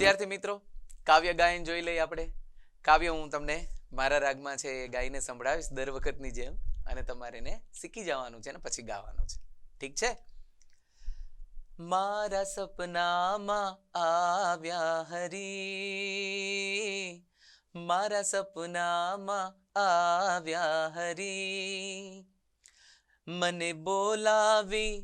વિદ્યાર્થી મિત્રો, કાવ્ય ગાયન જોઈ લઈએ આપણે. કાવ્ય હું તમને મારા રાગમાં છે એ ગાઈને સંભળાવીશ દર વખતની જેમ, અને તમારે એને શીખી જવાનું છે ને પછી ગાવાનું છે. ઠીક છે? મારા સપનામાં આવ્યા હરી, મારા સપનામાં આવ્યા હરી, મને બોલાવી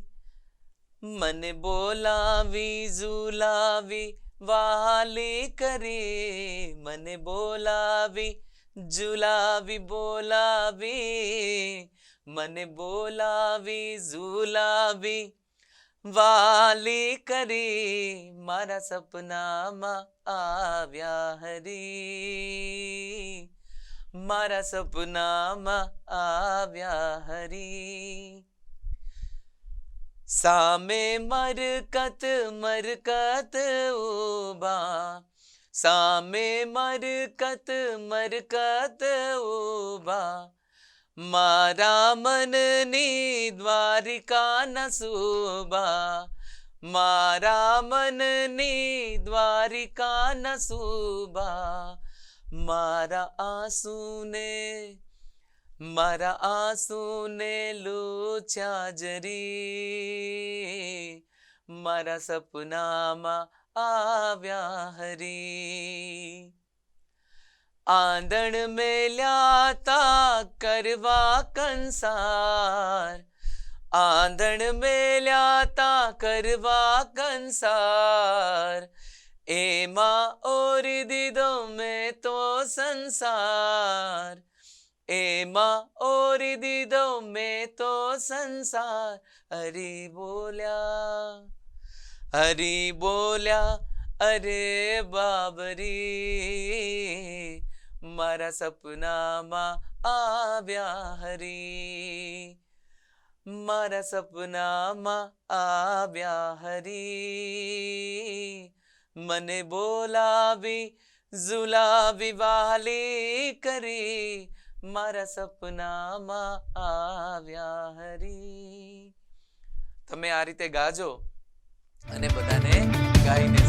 ઝુલાવી વાલી કરી, મને બોલાવી ઝુલાવી બોલાવી, મને બોલાવી ઝુલાવી વાલી કરી, મારા સપનામાં આવ્યા હરી, મારા સપનામાં આવ્યા હરી. સામે મરકત ઉભા, સામે મરકત ઉભા, મારા મનની દ્વારિકા ન શુભા, મારા મનની દ્વારિકા ન શુભા, મારા આંસુને લૂછ્યા જરી, મારા સપનામાં આવ્યા હરી. આંધણ મેલ્યા તા કરવા કંસાર, આંધણ મેલ્યા તા કરવા કંસાર, એમાં ઓરી દીધો મેં તો સંસાર, એમાં ઓરી દીધો મેં તો સંસાર. હરી બોલ્યા અરે બાબરી, મારા સપનામાં આવ્યા હરી, મારા સપનામાં આવ્યા હરી, મને બોલાવી ઝુલાવી વાલી કરી, મારા સપનામાં આવ્યા હરી. તમે આ રીતે ગાજો અને બધાને ગાઈને